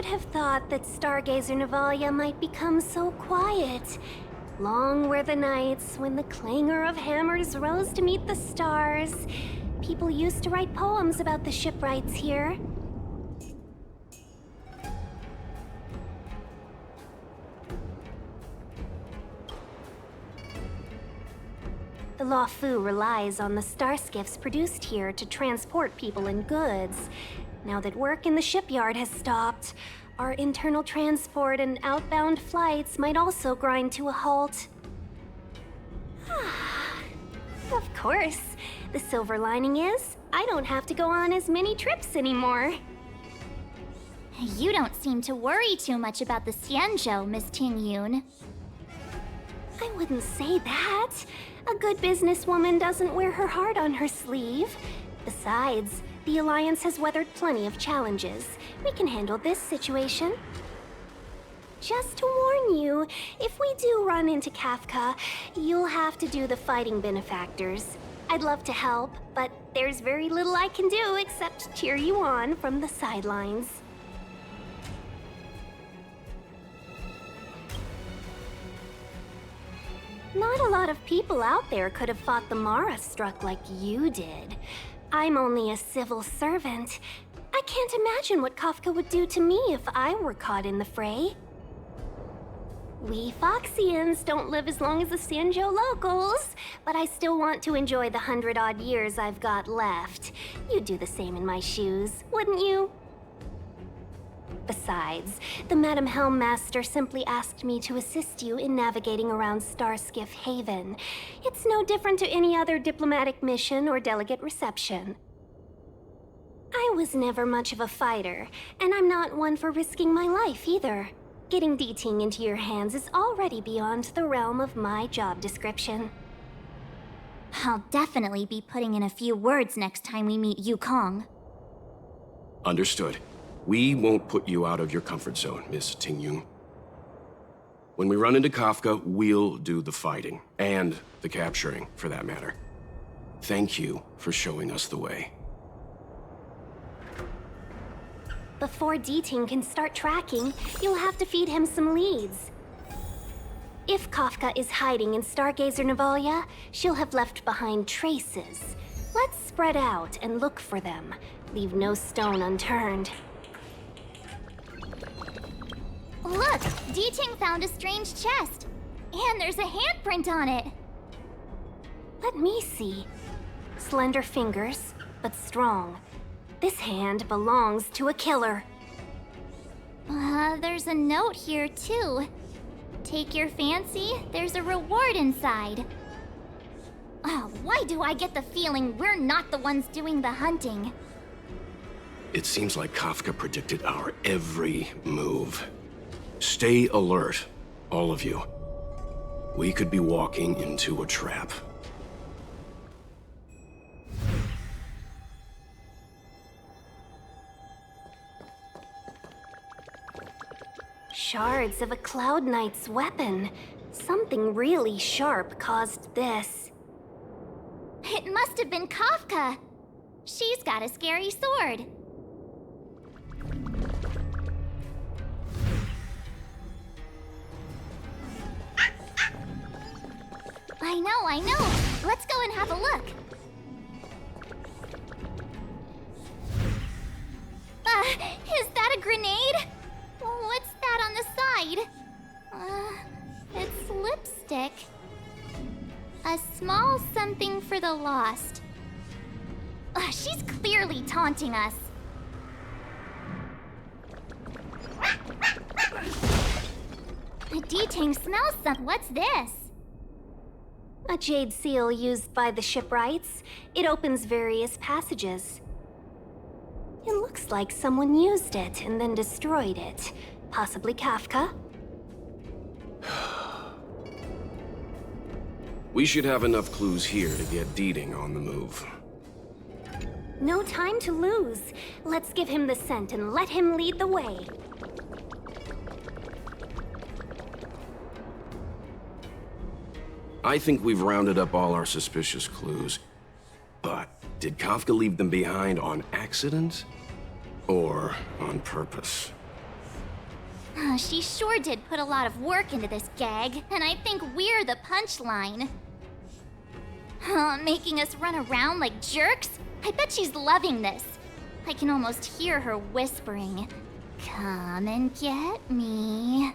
have thought that Stargazer Navalia might become so quiet? Long were the nights when the clangor of hammers rose to meet the stars. People used to write poems about the shipwrights here. The Lawfu relies on the starskiffs produced here to transport people and goods. Now that work in the shipyard has stopped, our internal transport and outbound flights might also grind to a halt. Of course. The silver lining is, I don't have to go on as many trips anymore. You don't seem to worry too much about the Xianzhou, Miss Ting Yun. I wouldn't say that. A good businesswoman doesn't wear her heart on her sleeve. Besides, the Alliance has weathered plenty of challenges. We can handle this situation. Just to warn you, if we do run into Kafka, you'll have to do the fighting benefactors. I'd love to help, but there's very little I can do except cheer you on from the sidelines. Not a lot of people out there could have fought the Mara struck like you did. I'm only a civil servant. I can't imagine what Kafka would do to me if I were caught in the fray. We Foxians don't live as long as the Xianzhou locals, but I still want to enjoy the 100-odd years I've got left. You'd do the same in my shoes, wouldn't you? Besides, the Madam Helmmaster simply asked me to assist you in navigating around Starskiff Haven. It's no different to any other diplomatic mission or delegate reception. I was never much of a fighter, and I'm not one for risking my life either. Getting D-Ting into your hands is already beyond the realm of my job description. I'll definitely be putting in a few words next time we meet Yukong. Understood. We won't put you out of your comfort zone, Miss Ting Yun. When we run into Kafka, we'll do the fighting, and the capturing, for that matter. Thank you for showing us the way. Before D-Ting can start tracking, you'll have to feed him some leads. If Kafka is hiding in Stargazer Navalia, she'll have left behind traces. Let's spread out and look for them. Leave no stone unturned. Look! D-Ting found a strange chest! And there's a handprint on it! Let me see. Slender fingers, but strong. This hand belongs to a killer. There's a note here, too. Take your fancy, there's a reward inside. Why do I get the feeling we're not the ones doing the hunting? It seems like Kafka predicted our every move. Stay alert, all of you. We could be walking into a trap. Shards of a Cloud Knight's weapon. Something really sharp caused this. It must have been Kafka. She's got a scary sword. I know. Let's go and have a look. Is that a grenade? What's that on the side? It's lipstick. A small something for the lost. She's clearly taunting us. D-Ting smells some. What's this? A jade seal used by the shipwrights. It opens various passages. It looks like someone used it and then destroyed it. Possibly Kafka? We should have enough clues here to get D-Ting on the move. No time to lose. Let's give him the scent and let him lead the way. I think we've rounded up all our suspicious clues. But did Kafka leave them behind on accident? Or on purpose? She sure did put a lot of work into this gag, and I think we're the punchline. Making us run around like jerks? I bet she's loving this. I can almost hear her whispering, "Come and get me."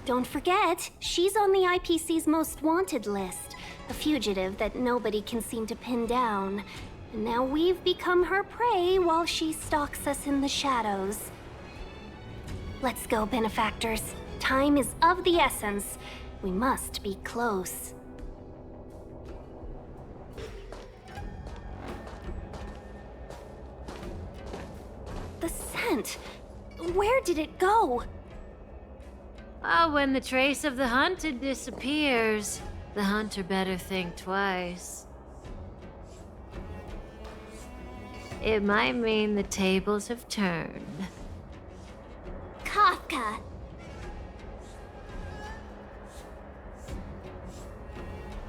Don't forget, she's on the IPC's most wanted list. A fugitive that nobody can seem to pin down. And now we've become her prey while she stalks us in the shadows. Let's go, benefactors. Time is of the essence. We must be close. The scent! Where did it go? When the trace of the hunted disappears, the hunter better think twice. It might mean the tables have turned. Kafka!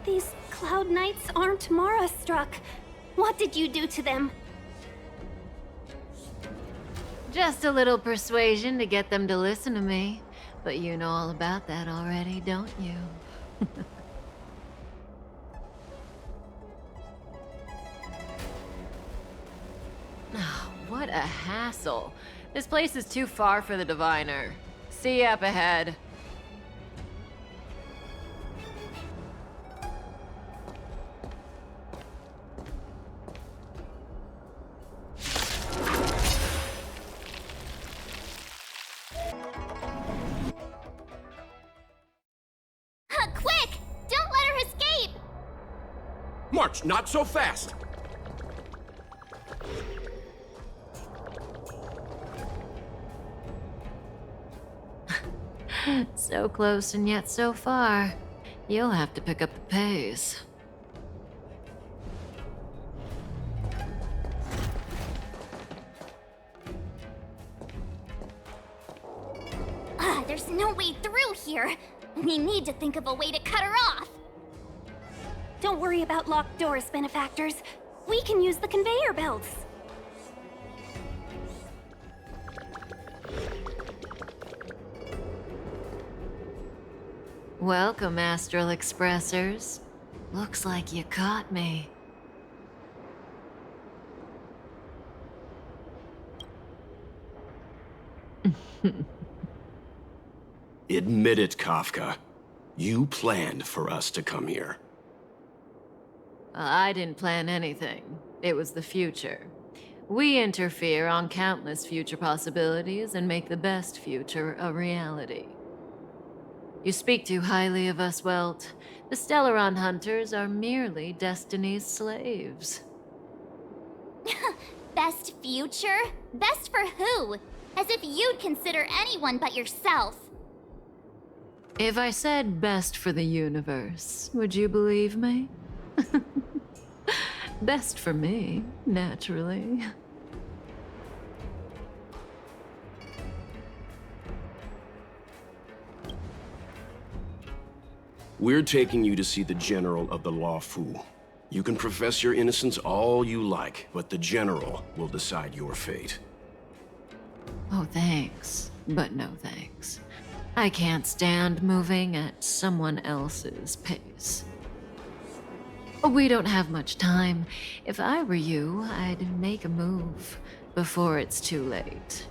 These Cloud Knights aren't Mara-struck. What did you do to them? Just a little persuasion to get them to listen to me. But you know all about that already, don't you? What a hassle. This place is too far for the diviner. See you up ahead. Quick! Don't let her escape! March, not so fast! So close and yet so far. You'll have to pick up the pace. There's no way through here. We need to think of a way to cut her off. Don't worry about locked doors, benefactors. We can use the conveyor belts. Welcome, Astral Expressors. Looks like you caught me. Admit it, Kafka. You planned for us to come here. I didn't plan anything. It was the future. We interfere on countless future possibilities and make the best future a reality. You speak too highly of us, Welt. The Stellaron Hunters are merely Destiny's slaves. Best future? Best for who? As if you'd consider anyone but yourself. If I said best for the universe, would you believe me? Best for me, naturally. We're taking you to see the General of the Law Fu. You can profess your innocence all you like, but the General will decide your fate. Oh, thanks. But no thanks. I can't stand moving at someone else's pace. We don't have much time. If I were you, I'd make a move before it's too late.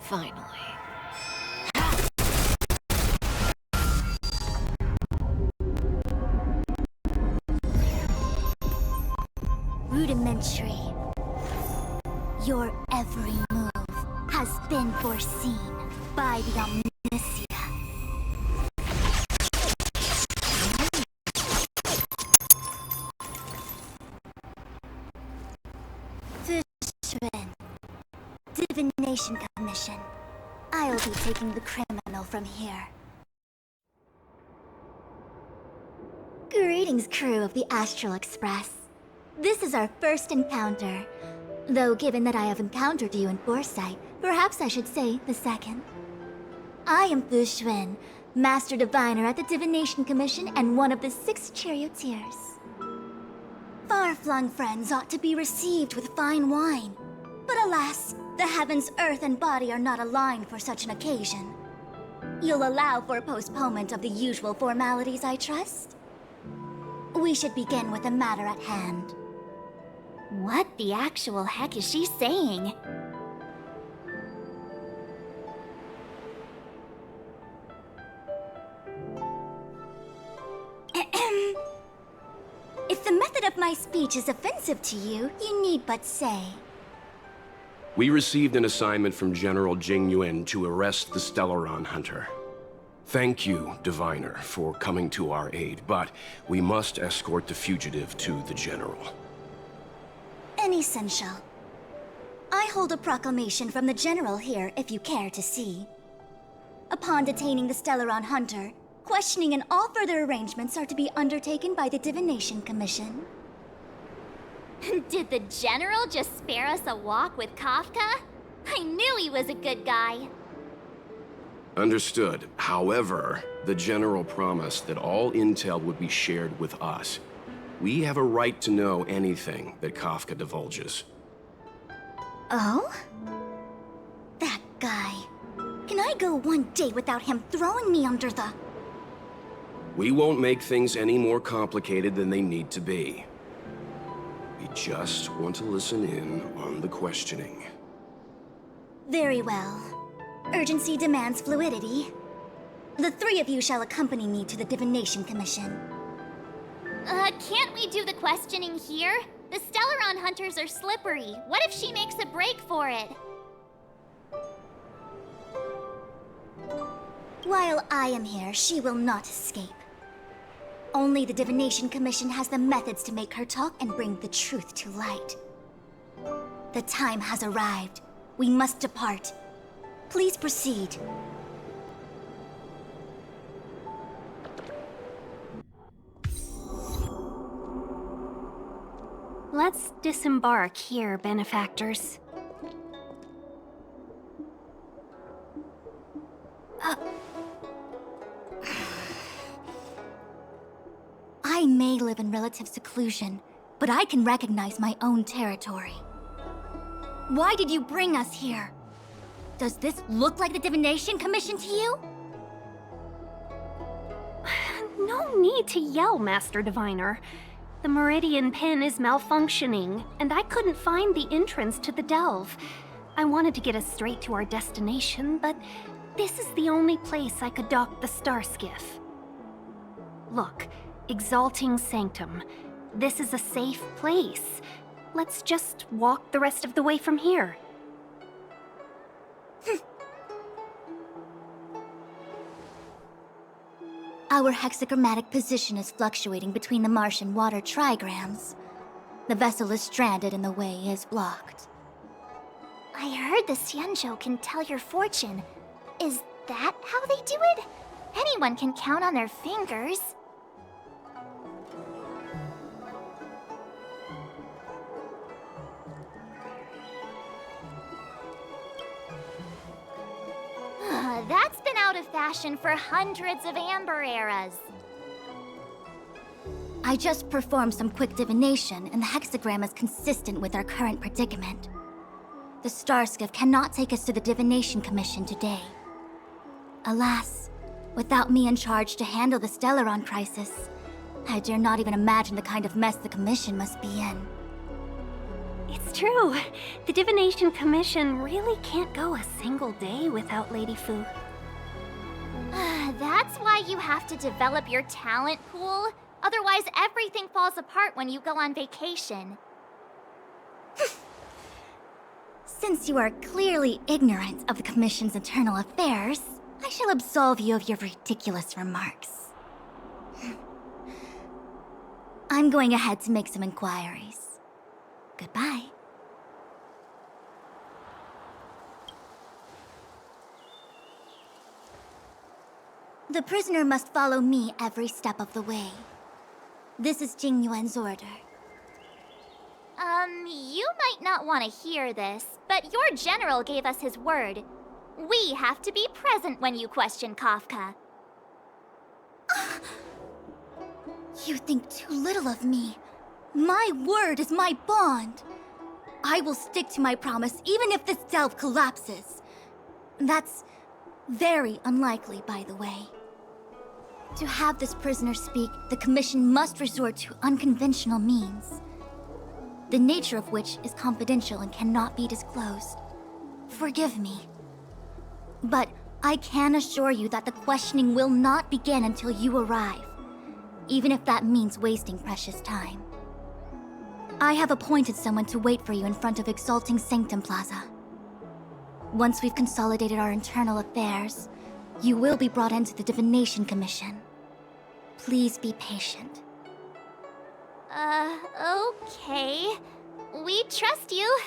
Finally. Rudimentary. Your every move has been foreseen by the Omniscient. Fishman. Divination Commission. I'll be taking the criminal from here. Greetings, crew of the Astral Express. This is our first encounter. Though given that I have encountered you in foresight, perhaps I should say the second. I am Fu Xuan, Master Diviner at the Divination Commission and one of the 6 charioteers. Far-flung friends ought to be received with fine wine. But alas, the heavens, earth, and body are not aligned for such an occasion. You'll allow for a postponement of the usual formalities, I trust? We should begin with the matter at hand. What the actual heck is she saying? If the method of my speech is offensive to you, you need but say. We received an assignment from General Jing Yuan to arrest the Stellaron Hunter. Thank you, Diviner, for coming to our aid, but we must escort the fugitive to the General. Essential. I hold a proclamation from the General here, if you care to see. Upon detaining the Stellaron Hunter, questioning and all further arrangements are to be undertaken by the Divination Commission. Did the General just spare us a walk with Kafka? I knew he was a good guy. Understood. However, the General promised that all intel would be shared with us. We have a right to know anything that Kafka divulges. Oh? That guy. Can I go one day without him throwing me under the... We won't make things any more complicated than they need to be. We just want to listen in on the questioning. Very well. Urgency demands fluidity. The 3 of you shall accompany me to the Divination Commission. Can't we do the questioning here? The Stellaron hunters are slippery. What if she makes a break for it? While I am here, she will not escape. Only the Divination Commission has the methods to make her talk and bring the truth to light. The time has arrived. We must depart. Please proceed. Let's disembark here, benefactors. I may live in relative seclusion, but I can recognize my own territory. Why did you bring us here? Does this look like the Divination Commission to you? No need to yell, Master Diviner. The Meridian Pin is malfunctioning, and I couldn't find the entrance to the delve. I wanted to get us straight to our destination, but this is the only place I could dock the star skiff. Look, Exalting Sanctum. This is a safe place. Let's just walk the rest of the way from here. Our hexagrammatic position is fluctuating between the Martian water trigrams. The vessel is stranded and the way is blocked. I heard the Xianzhou can tell your fortune. Is that how they do it? Anyone can count on their fingers. That's been out of fashion for hundreds of Amber eras. I just performed some quick divination, and the hexagram is consistent with our current predicament. The Starskiff cannot take us to the Divination Commission today. Alas, without me in charge to handle the Stellaron crisis, I dare not even imagine the kind of mess the Commission must be in. It's true. The Divination Commission really can't go a single day without Lady Fu. That's why you have to develop your talent pool. Otherwise, everything falls apart when you go on vacation. Since you are clearly ignorant of the Commission's internal affairs, I shall absolve you of your ridiculous remarks. I'm going ahead to make some inquiries. Goodbye. The prisoner must follow me every step of the way. This is Jing Yuan's order. You might not want to hear this, but your general gave us his word. We have to be present when you question Kafka. You think too little of me. My word is my bond. I will stick to my promise even if this delve collapses. That's very unlikely, by the way. To have this prisoner speak, the Commission must resort to unconventional means, the nature of which is confidential and cannot be disclosed. Forgive me. But I can assure you that the questioning will not begin until you arrive, even if that means wasting precious time. I have appointed someone to wait for you in front of Exalting Sanctum Plaza. Once we've consolidated our internal affairs, you will be brought into the Divination Commission. Please be patient. Okay. We trust you.